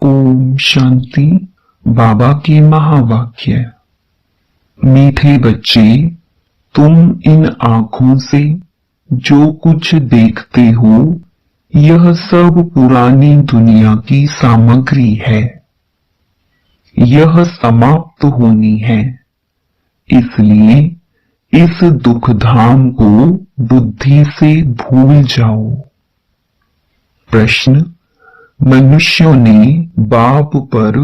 ओम शांति। बाबा के महावाक्य। मीठे बच्चे, तुम इन आंखों से जो कुछ देखते हो यह सब पुरानी दुनिया की सामग्री है। यह समाप्त होनी है, इसलिए इस दुख धाम को बुद्धि से भूल जाओ। प्रश्न: मनुष्यों ने बाप पर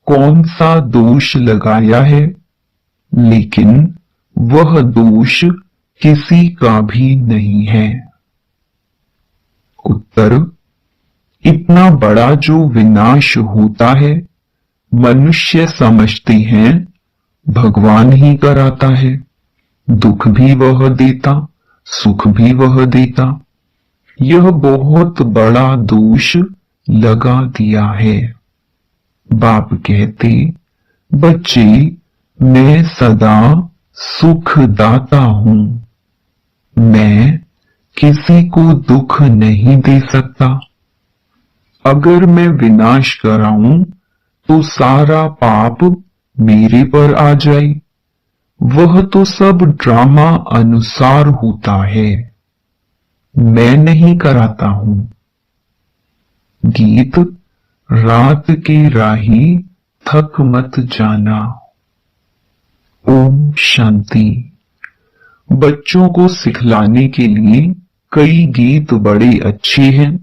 कौन सा दोष लगाया है, लेकिन वह दोष किसी का भी नहीं है। उत्तर: इतना बड़ा जो विनाश होता है मनुष्य समझते हैं भगवान ही कराता है। दुख भी वह देता, सुख भी वह देता। यह बहुत बड़ा दोष लगा दिया है। बाप कहते, बच्चे, मैं सदा सुख दाता हूं। मैं किसी को दुख नहीं दे सकता। अगर मैं विनाश कराऊं तो सारा पाप मेरे पर आ जाए। वह तो सब ड्रामा अनुसार होता है, मैं नहीं कराता हूं। गीत: रात के राही थक मत जाना। ओम शांति। बच्चों को सिखलाने के लिए कई गीत बड़े अच्छे हैं।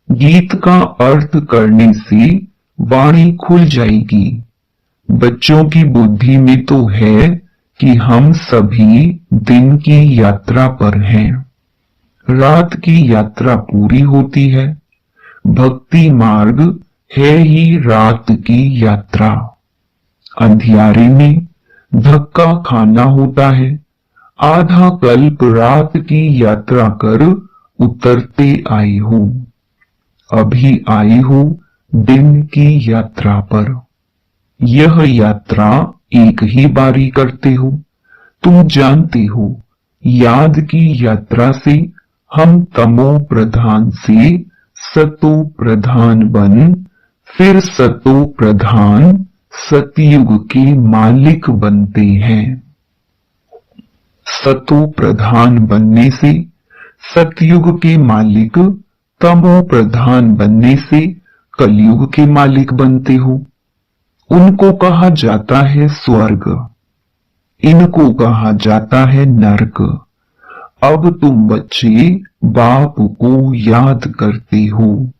गीत का अर्थ करने से वाणी खुल जाएगी। बच्चों की बुद्धि में तो है कि हम सभी दिन की यात्रा पर हैं। रात की यात्रा पूरी होती है। भक्ति मार्ग है ही रात की यात्रा। अंधियारे में धक्का खाना होता है। आधा कल्प रात की यात्रा कर उतरते आई हो। अभी आई हो दिन की यात्रा पर। यह यात्रा एक ही बारी करते हो। तुम जानते हो, याद की यात्रा से हम तमो प्रधान से सतो प्रधान बन, फिर सतो प्रधान सतयुग के मालिक बनते हैं। सतो प्रधान बनने से सतयुग के मालिक, तमो प्रधान बनने से कलयुग के मालिक बनते हो। उनको कहा जाता है स्वर्ग, इनको कहा जाता है नरक। अब तुम बच्चे बाप को याद करते हो।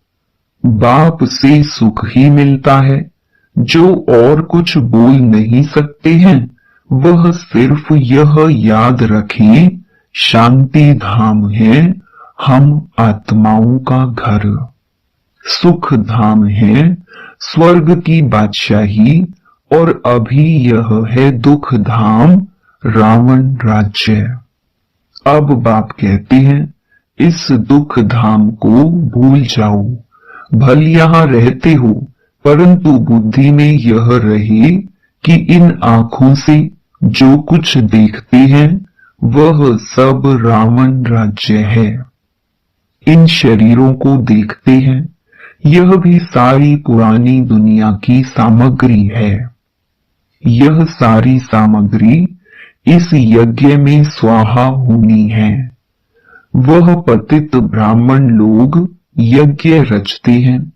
बाप से सुख ही मिलता है। जो और कुछ बोल नहीं सकते हैं वह सिर्फ यह याद रखें, शांति धाम है हम आत्माओं का घर। सुख धाम है स्वर्ग की बादशाही, और अभी यह है दुख धाम रावण राज्य। अब बाप कहते हैं, इस दुख धाम को भूल जाओ। भल यहां रहते हो, परंतु बुद्धि में यह रहे कि इन आंखों से जो कुछ देखते हैं वह सब रावण राज्य है। इन शरीरों को देखते हैं, यह भी सारी पुरानी दुनिया की सामग्री है। यह सारी सामग्री इस यज्ञ में स्वाहा होनी है। वह पतित ब्राह्मण लोग यज्ञ रचते हैं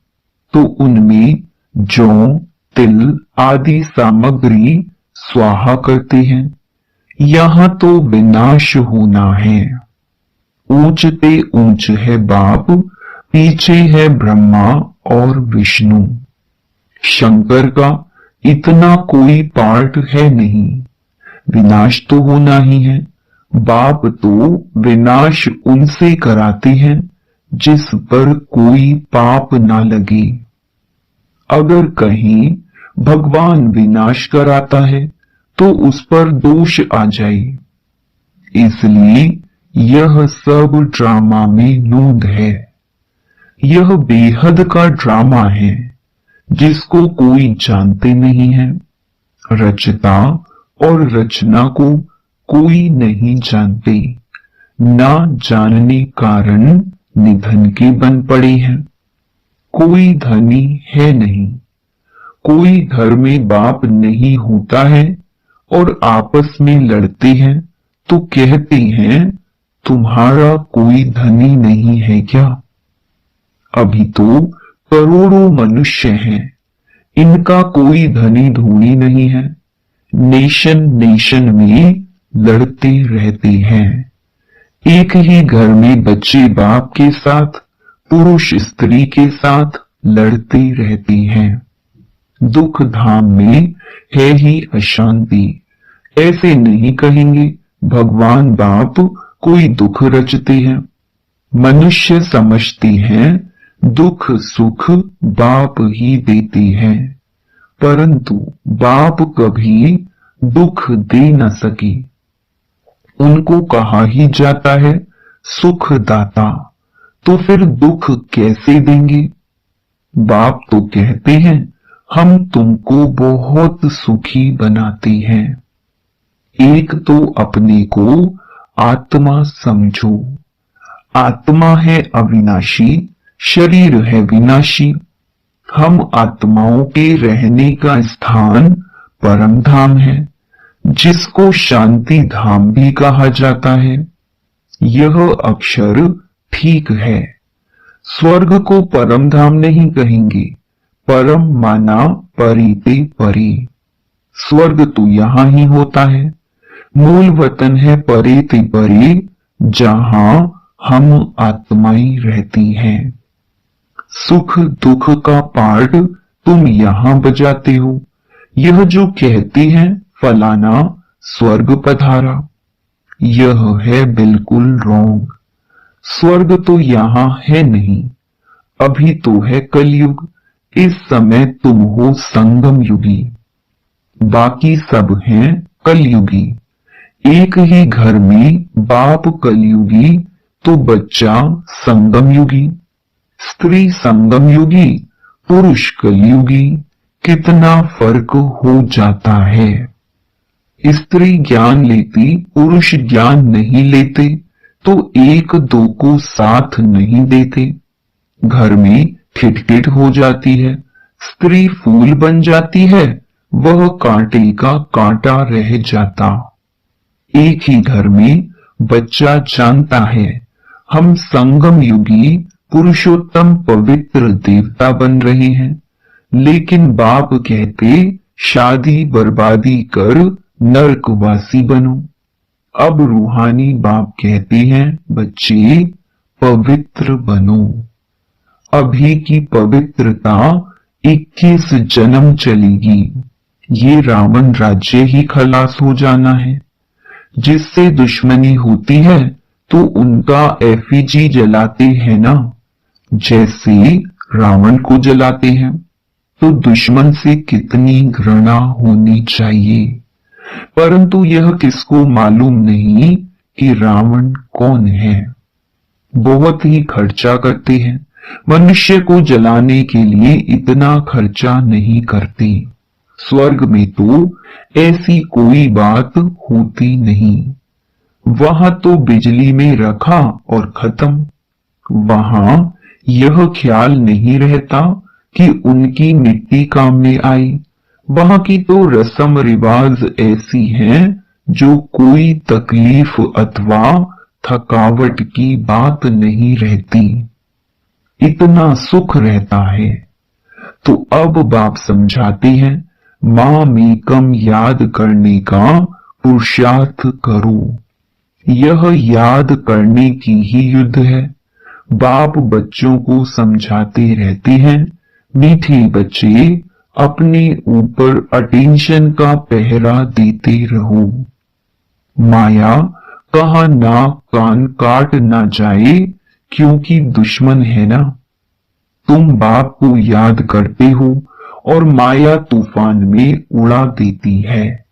तो उनमें जौ, तिल आदि सामग्री स्वाहा करते हैं। यहां तो विनाश होना है। ऊंचते ऊंच है बाप, पीछे है ब्रह्मा और विष्णु। शंकर का इतना कोई पार्ट है नहीं। विनाश तो होना ही है। बाप तो विनाश उनसे कराते हैं जिस पर कोई पाप ना लगे। अगर कहीं भगवान विनाश कराता है तो उस पर दोष आ जाए। इसलिए यह सब ड्रामा में नूंद है। यह बेहद का ड्रामा है जिसको कोई जानते नहीं है। रचता और रचना को कोई नहीं जानते। ना जानने कारण निधन के बन पड़े हैं। कोई धनी है नहीं। कोई घर में बाप नहीं होता है और आपस में लड़ते हैं तो कहते हैं तुम्हारा कोई धनी नहीं है क्या? अभी तो करोड़ों मनुष्य हैं, इनका कोई धनी धूनी नहीं है। नेशन नेशन में लड़ते रहते हैं। एक ही घर में बच्चे बाप के साथ, पुरुष स्त्री के साथ लड़ते रहते हैं। दुख धाम में है ही अशांति। ऐसे नहीं कहेंगे भगवान बाप कोई दुख रचते हैं। मनुष्य समझते हैं दुख सुख बाप ही देते हैं, परंतु बाप कभी दुख दे न सके। उनको कहा ही जाता है सुख दाता, तो फिर दुख कैसे देंगे? बाप तो कहते हैं हम तुमको बहुत सुखी बनाते हैं। एक तो अपने को आत्मा समझो। आत्मा है अविनाशी, शरीर है विनाशी। हम आत्माओं के रहने का स्थान परम धाम है, जिसको शांति धाम भी कहा जाता है। यह अक्षर ठीक है। स्वर्ग को परम धाम नहीं कहेंगे। परम माना परिते परे। स्वर्ग तो यहां ही होता है। मूल वतन है परिते परे, जहां हम आत्माएं रहती हैं। सुख दुख का पार्ट तुम यहां बजाते हो। यह जो कहते हैं फलाना स्वर्ग पधारा, यह है बिल्कुल रॉन्ग। स्वर्ग तो यहां है नहीं। अभी तो है कलयुग। इस समय तुम हो संगम युगी, बाकी सब हैं कलयुगी। एक ही घर में बाप कलयुगी तो बच्चा संगम युगी, स्त्री संगम युगी, पुरुष कलयुगी। कितना फर्क हो जाता है। स्त्री ज्ञान लेती, पुरुष ज्ञान नहीं लेते, तो एक दो को साथ नहीं देते। घर में खिटखिट हो जाती है। स्त्री फूल बन जाती है, वह कांटे का कांटा रह जाता। एक ही घर में बच्चा जानता है हम संगम युगी पुरुषोत्तम पवित्र देवता बन रहे हैं, लेकिन बाप कहते शादी बर्बादी कर नरकवासी बनो। अब रूहानी बाप कहते हैं बच्चे पवित्र बनो। अभी की पवित्रता 21 जन्म चलेगी। ये रावण राज्य ही खलास हो जाना है। जिससे दुश्मनी होती है तो उनका एफिजी जलाते हैं ना, जैसे रावण को जलाते हैं। तो दुश्मन से कितनी घृणा होनी चाहिए। परंतु यह किसको मालूम नहीं कि रावण कौन है। बहुत ही खर्चा करते हैं। मनुष्य को जलाने के लिए इतना खर्चा नहीं करते। स्वर्ग में तो ऐसी कोई बात होती नहीं। वहां तो बिजली में रखा और खत्म। वहां यह ख्याल नहीं रहता कि उनकी मिट्टी काम में आई। वहां की तो रस्म रिवाज ऐसी हैं जो कोई तकलीफ अथवा थकावट की बात नहीं रहती। इतना सुख रहता है। तो अब बाप समझाते हैं मां मेकम याद करने का पुरुषार्थ करो। यह याद करने की ही युद्ध है। बाप बच्चों को समझाते रहते हैं मीठे बच्चे अपने ऊपर अटेंशन का पहरा देते रहो। माया कहा नाक कान काट ना जाए, क्योंकि दुश्मन है ना। तुम बाप को याद करते हो और माया तूफान में उड़ा देती है।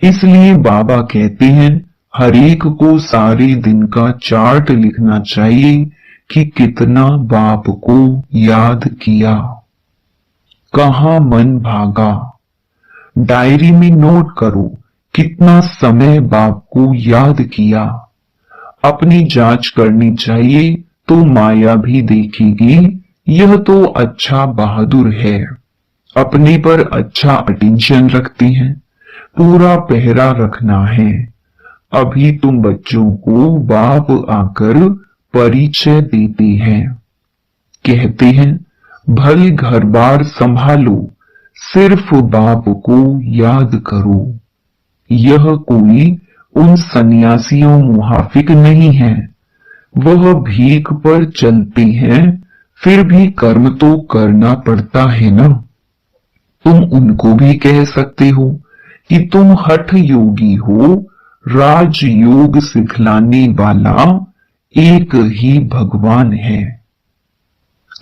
इसलिए बाबा कहते हैं हरेक को सारे दिन का चार्ट लिखना चाहिए कि कितना बाप को याद किया, कहां मन भागा। डायरी में नोट करो कितना समय बाप को याद किया। अपनी जांच करनी चाहिए तो माया भी देखेगी यह तो अच्छा बहादुर है, अपने पर अच्छा अटेंशन रखती हैं, पूरा पहरा रखना है। अभी तुम बच्चों को बाप आकर परिचय देते हैं, कहते हैं भले घर बार संभालो, सिर्फ बाप को याद करो। यह कोई उन सन्यासियों मुहाफिक नहीं है, वह भीख पर चलते हैं, फिर भी कर्म तो करना पड़ता है ना। तुम उनको भी कह सकते हो कि तुम हठ योगी हो, राजयोग सिखलाने वाला एक ही भगवान है।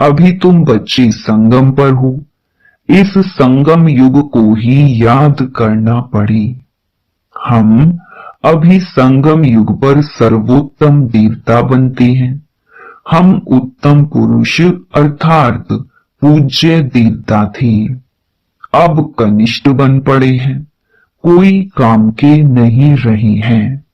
अभी तुम बच्चे संगम पर हो, इस संगम युग को ही याद करना पड़े। हम अभी संगम युग पर सर्वोत्तम देवता बनते हैं। हम उत्तम पुरुष अर्थात पूज्य देवता थे, अब कनिष्ठ बन पड़े हैं, कोई काम के नहीं रहे हैं।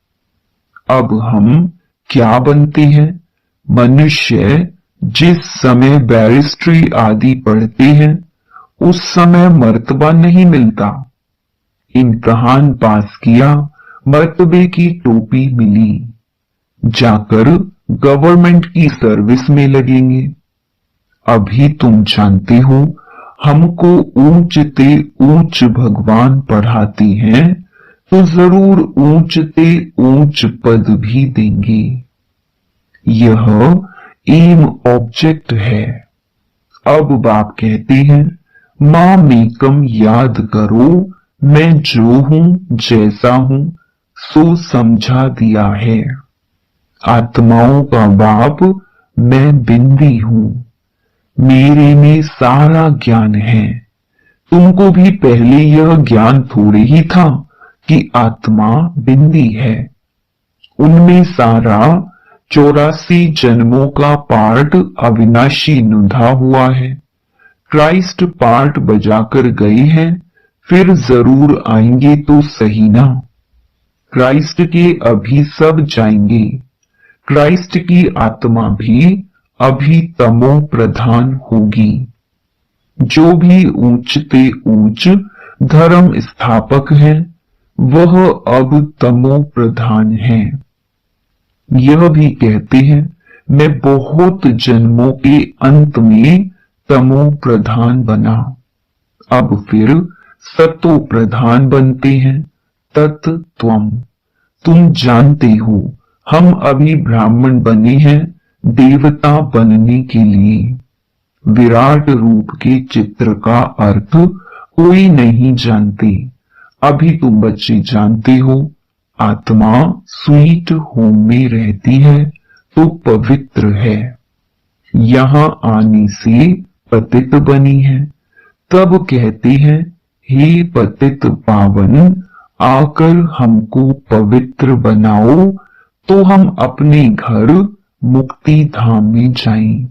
अब हम क्या बनते हैं? मनुष्य जिस समय बैरिस्ट्री आदि पढ़ते हैं उस समय मर्तबा नहीं मिलता। इम्तिहान पास किया, मर्तबे की टोपी मिली, जाकर गवर्नमेंट की सर्विस में लगेंगे। अभी तुम जानते हो हमको ऊंचते ऊंच भगवान पढ़ाते हैं, तो जरूर ऊंचते ऊंच पद भी देंगे। यह एम ऑब्जेक्ट है। अब बाप कहते हैं मां मेकम याद करो, मैं जो हूं जैसा हूं सो समझा दिया है। आत्माओं का बाप मैं बिंदी हूं, मेरे में सारा ज्ञान है। तुमको भी पहले यह ज्ञान थोड़े ही था कि आत्मा बिंदी है। उनमें सारा 84 जन्मों का पार्ट अविनाशी नुधा हुआ है। क्राइस्ट पार्ट बजाकर गए हैं, फिर जरूर आएंगे तो सही ना। क्राइस्ट के अभी सब जाएंगे। क्राइस्ट की आत्मा भी अभी तमो प्रधान होगी। जो भी ऊंचते ऊंच धर्म स्थापक हैं, वह अब तमो प्रधान है। यह भी कहते हैं मैं बहुत जन्मों के अंत में तमो प्रधान बना, अब फिर सतो प्रधान बनते हैं। तत्त्वम तुम जानते हो हम अभी ब्राह्मण बने हैं देवता बनने के लिए। विराट रूप के चित्र का अर्थ कोई नहीं जानते, अभी तुम बच्चे जानते हो। आत्मा स्वीट होम में रहती है तो पवित्र है, यहाँ आने से पतित बनी है। तब कहते हैं हे पतित पावन, आकर हमको पवित्र बनाओ तो हम अपने घर मुक्ति धाम में जाएं।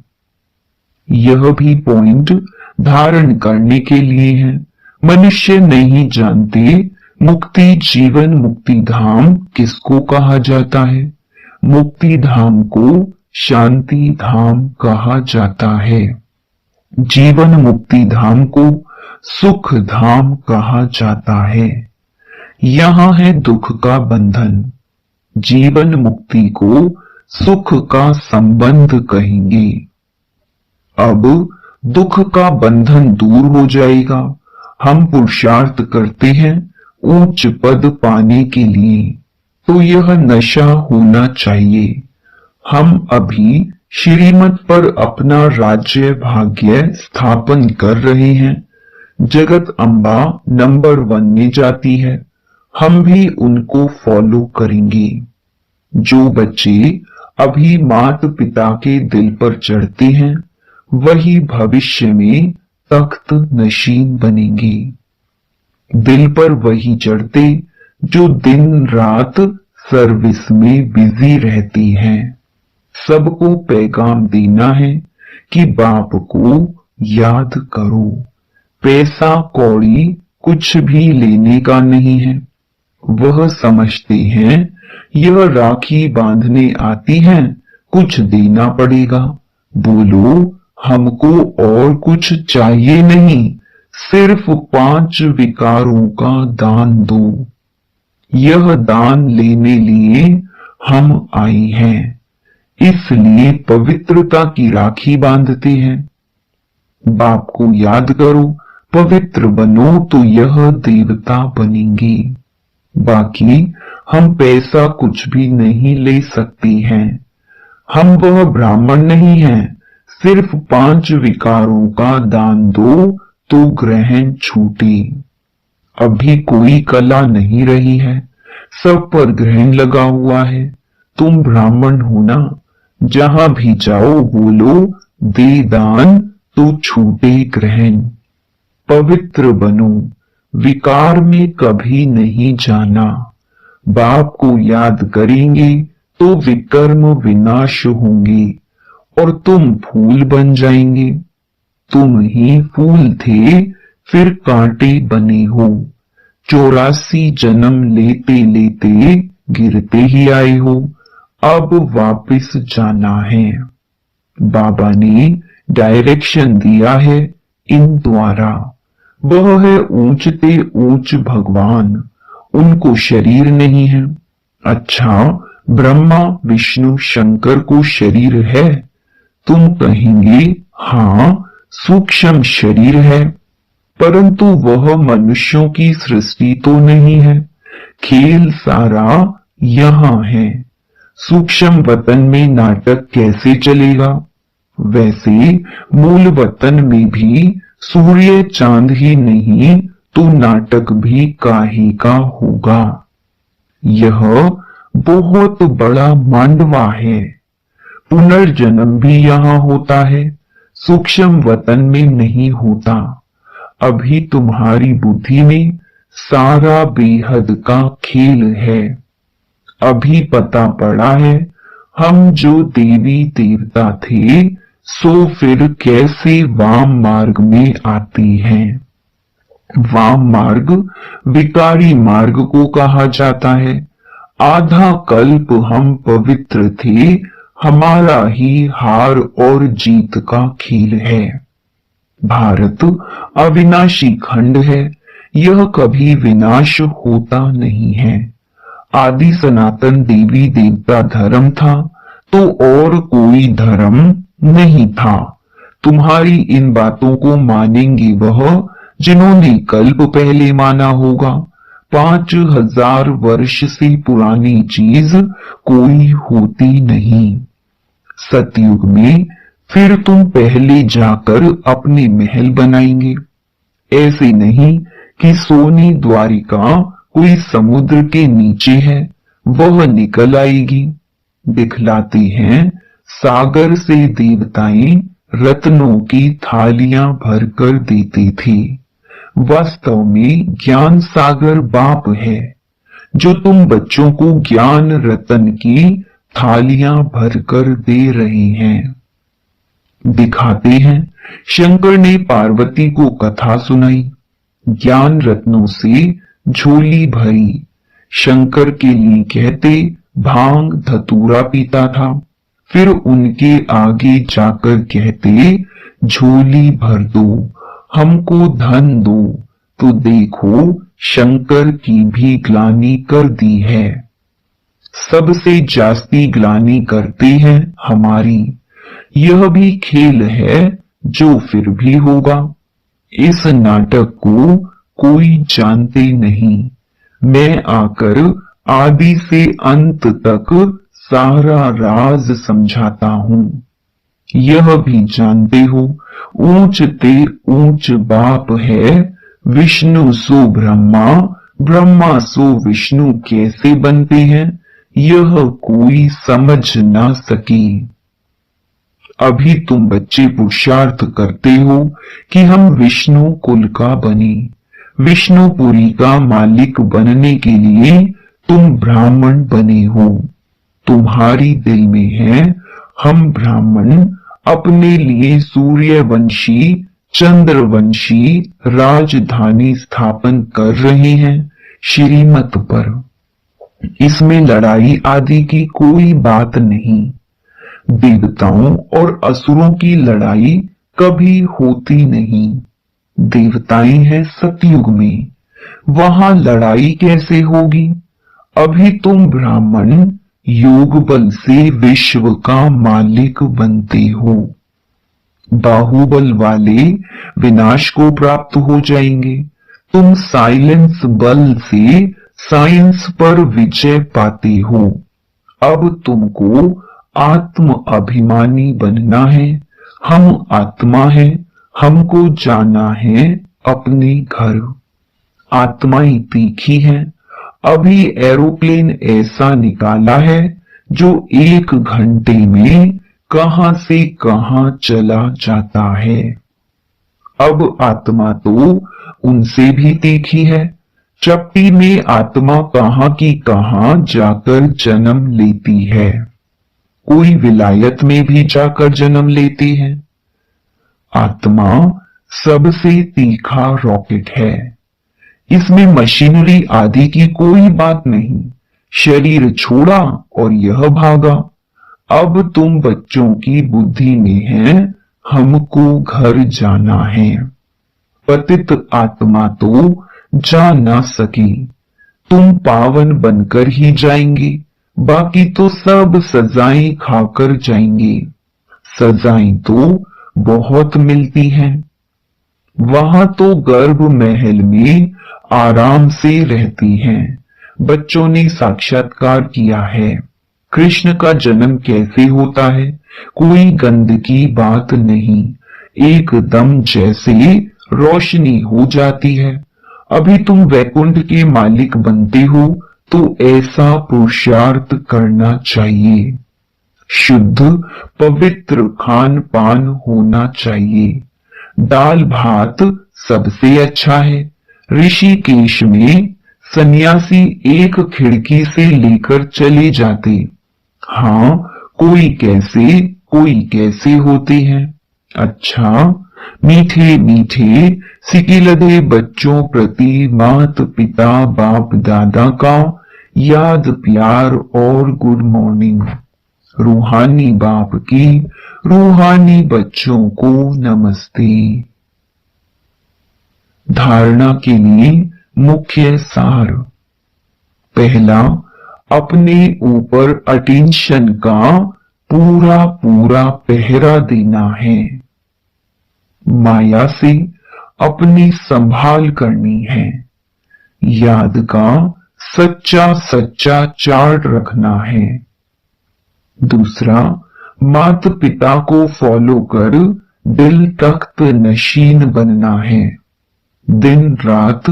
यह भी पॉइंट धारण करने के लिए है। मनुष्य नहीं जानते मुक्ति जीवन मुक्ति धाम किसको कहा जाता है। मुक्ति धाम को शांति धाम कहा जाता है, जीवन मुक्ति धाम को सुख धाम कहा जाता है। यहाँ है दुख का बंधन, जीवन मुक्ति को सुख का संबंध कहेंगे। अब दुख का बंधन दूर हो जाएगा। हम पुरुषार्थ करते हैं उच्च पद पाने के लिए, तो यह नशा होना चाहिए। हम अभी श्रीमत पर अपना राज्य भाग्य स्थापन कर रहे हैं। जगत अम्बा नंबर 1 में जाती है, हम भी उनको फॉलो करेंगे। जो बच्चे अभी माता पिता के दिल पर चढ़ते हैं, वही भविष्य में तख्त नशीन बनेंगे। दिल पर वही चढ़ते जो दिन रात सर्विस में बिजी रहती हैं। सबको पैगाम देना है कि बाप को याद करो। पैसा कौड़ी कुछ भी लेने का नहीं है। वह समझते हैं यह राखी बांधने आती हैं, कुछ देना पड़ेगा। बोलो हमको और कुछ चाहिए नहीं, सिर्फ 5 विकारों का दान दो। यह दान लेने लिए हम आई हैं, इसलिए पवित्रता की राखी बांधते हैं। बाप को याद करो, पवित्र बनो तो यह देवता बनेंगी। बाकी हम पैसा कुछ भी नहीं ले सकती हैं। हम वह ब्राह्मण नहीं हैं। सिर्फ 5 विकारों का दान दो तो ग्रहण छूटे। अभी कोई कला नहीं रही है, सब पर ग्रहण लगा हुआ है। तुम ब्राह्मण हो ना, जहां भी जाओ बोलो दे दान तो छूटे ग्रहण। पवित्र बनो, विकार में कभी नहीं जाना। बाप को याद करेंगे तो विकर्म विनाश होंगे और तुम फूल बन जाएंगे। तुम ही फूल थे, फिर कांटे बने हो। 84 जन्म लेते लेते गिरते ही आए हो, अब वापस जाना है। बाबा ने डायरेक्शन दिया है इन द्वारा। वह है ऊंचते ऊंच भगवान, उनको शरीर नहीं है। अच्छा, ब्रह्मा विष्णु शंकर को शरीर है? तुम कहेंगे हाँ, सूक्ष्म शरीर है, परंतु वह मनुष्यों की सृष्टि तो नहीं है। खेल सारा यहाँ है। सूक्ष्म वतन में नाटक कैसे चलेगा? वैसे मूल वतन में भी सूर्य चांद ही नहीं तो नाटक भी काहे का होगा। यह बहुत बड़ा मांडवा है। पुनर्जन्म भी यहाँ होता है, सूक्ष्म वतन में नहीं होता। अभी तुम्हारी बुद्धि में सारा बेहद का खेल है। अभी पता पड़ा है हम जो देवी देवता थे सो फिर कैसे वाम मार्ग में आती हैं। वाम मार्ग विकारी मार्ग को कहा जाता है। आधा कल्प हम पवित्र थे, हमारा ही हार और जीत का खेल है। भारत अविनाशी खंड है, यह कभी विनाश होता नहीं है। आदि सनातन देवी देवता धर्म था तो और कोई धर्म नहीं था। तुम्हारी इन बातों को मानेंगे वह जिन्होंने कल्प पहले माना होगा। 5000 वर्ष से पुरानी चीज कोई होती नहीं। सतयुग में फिर तुम पहले जाकर अपने महल बनाएंगे। ऐसे नहीं कि सोनी द्वारिका कोई समुद्र के नीचे है, वह निकल आएगी। दिखलाते हैं सागर से देवताएं रत्नों की थालियां भरकर देते थे। वास्तव में ज्ञान सागर बाप है, जो तुम बच्चों को ज्ञान रतन की थालियां भरकर दे रहे हैं। दिखाते हैं शंकर ने पार्वती को कथा सुनाई, ज्ञान रत्नों से झोली भरी। शंकर के लिए कहते भांग धतूरा पीता था, फिर उनके आगे जाकर कहते झोली भर दो, हमको धन दो। तो देखो शंकर की भी ग्लानि कर दी है। सबसे जास्ती ग्लानि करते हैं हमारी। यह भी खेल है जो फिर भी होगा। इस नाटक को कोई जानते नहीं। मैं आकर आदि से अंत तक सारा राज समझाता हूं। यह भी जानते हो ऊंच ते ऊंच बाप है, विष्णु सो ब्रह्मा, ब्रह्मा सो विष्णु कैसे बनते हैं यह कोई समझ ना सकी। अभी तुम बच्चे पुरुषार्थ करते हो कि हम विष्णु कुल का बने। विष्णुपुरी का मालिक बनने के लिए तुम ब्राह्मण बने हो। तुम्हारी दिल में है हम ब्राह्मण अपने लिए सूर्यवंशी चंद्रवंशी राजधानी स्थापन कर रहे हैं श्रीमत पर। इसमें लड़ाई आदि की कोई बात नहीं। देवताओं और असुरों की लड़ाई कभी होती नहीं। देवताएं हैं सतयुग में, वहां लड़ाई कैसे होगी? अभी तुम ब्राह्मण योग बल से विश्व का मालिक बनते हो। बाहुबल वाले विनाश को प्राप्त हो जाएंगे। तुम साइलेंस बल से साइंस पर विजय पाते हो। अब तुमको आत्म अभिमानी बनना है। हम आत्मा है, हमको जाना है अपने घर। आत्माएं तीखी है। अभी एरोप्लेन ऐसा निकाला है जो 1 घंटे में कहां से कहां चला जाता है। अब आत्मा तो उनसे भी तीखी है। चपटी में आत्मा कहां की कहां जाकर जन्म लेती है। कोई विलायत में भी जाकर जन्म लेती है। आत्मा सबसे तीखा रॉकेट है। इसमें मशीनरी आदि की कोई बात नहीं। शरीर छोड़ा और यह भागा। अब तुम बच्चों की बुद्धि में है, हमको घर जाना है। पतित आत्मा तो जा ना सकी। तुम पावन बनकर ही जाएंगे, बाकी तो सब सजाएं खाकर जाएंगे। सजाएं तो बहुत मिलती हैं। वहां तो गर्भ महल में आराम से रहती हैं। बच्चों ने साक्षात्कार किया है। कृष्ण का जन्म कैसे होता है? कोई गंद की बात नहीं, एकदम जैसे रोशनी हो जाती है। अभी तुम वैकुंठ के मालिक बनते हो तो ऐसा पुरुषार्थ करना चाहिए। शुद्ध पवित्र खान पान होना चाहिए। दाल भात सबसे अच्छा है। ऋषिकेश में सन्यासी एक खिड़की से लेकर चले जाते। हाँ, कोई कैसे होते हैं। अच्छा, मीठे मीठे सिकिलधे बच्चों प्रति मात पिता बाप दादा का याद प्यार और गुड मॉर्निंग। रूहानी बाप की रूहानी बच्चों को नमस्ते। धारणा के लिए मुख्य सार। पहला, अपने ऊपर अटेंशन का पूरा पूरा पहरा देना है। माया से अपनी संभाल करनी है। याद का सच्चा सच्चा चार्ट रखना है। दूसरा, माता पिता को फॉलो कर दिल तख्त नशीन बनना है। दिन रात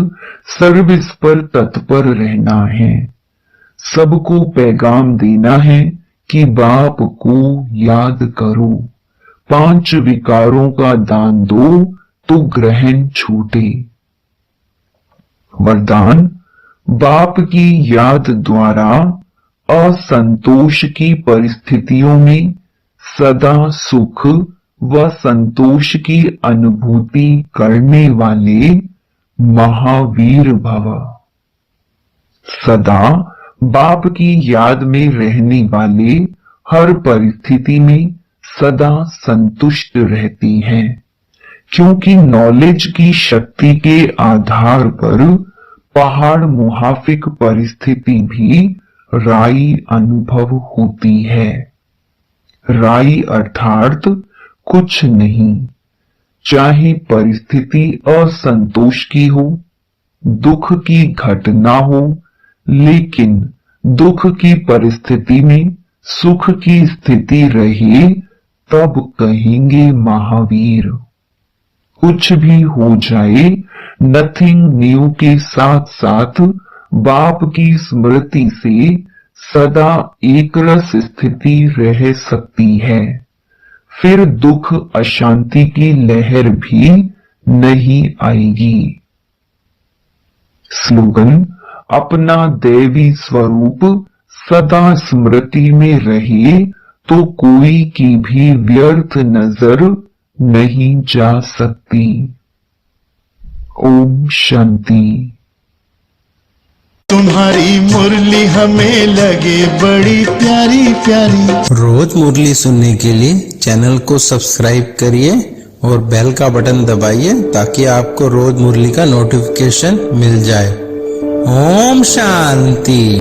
सर्विस पर तत्पर रहना है। सबको पैगाम देना है कि बाप को याद करो। 5 विकारों का दान दो तो ग्रहण छूटे। वरदान, बाप की याद द्वारा असंतोष की परिस्थितियों में सदा सुख व संतोष की अनुभूति करने वाले महावीर भव। सदा बाप की याद में रहने वाले हर परिस्थिति में सदा संतुष्ट रहती हैं, क्योंकि नॉलेज की शक्ति के आधार पर पहाड़ मुहाफिक परिस्थिति भी राई अनुभव होती है। राई अर्थात कुछ नहीं। चाहे परिस्थिति असंतोष की हो, दुख की घटना हो, लेकिन दुख की परिस्थिति में सुख की स्थिति रहे तब कहेंगे महावीर। कुछ भी हो जाए, नथिंग न्यू के साथ साथ बाप की स्मृति से सदा एकरस स्थिति रह सकती है। फिर दुख अशांति की लहर भी नहीं आएगी। स्लोगन, अपना दैवी स्वरूप सदा स्मृति में रहे तो कोई की भी व्यर्थ नजर नहीं जा सकती। ओम शांति। तुम्हारी मुरली हमें लगे बड़ी प्यारी प्यारी। रोज मुरली सुनने के लिए चैनल को सब्सक्राइब करिए और बेल का बटन दबाइए ताकि आपको रोज मुरली का नोटिफिकेशन मिल जाए। ओम शांति।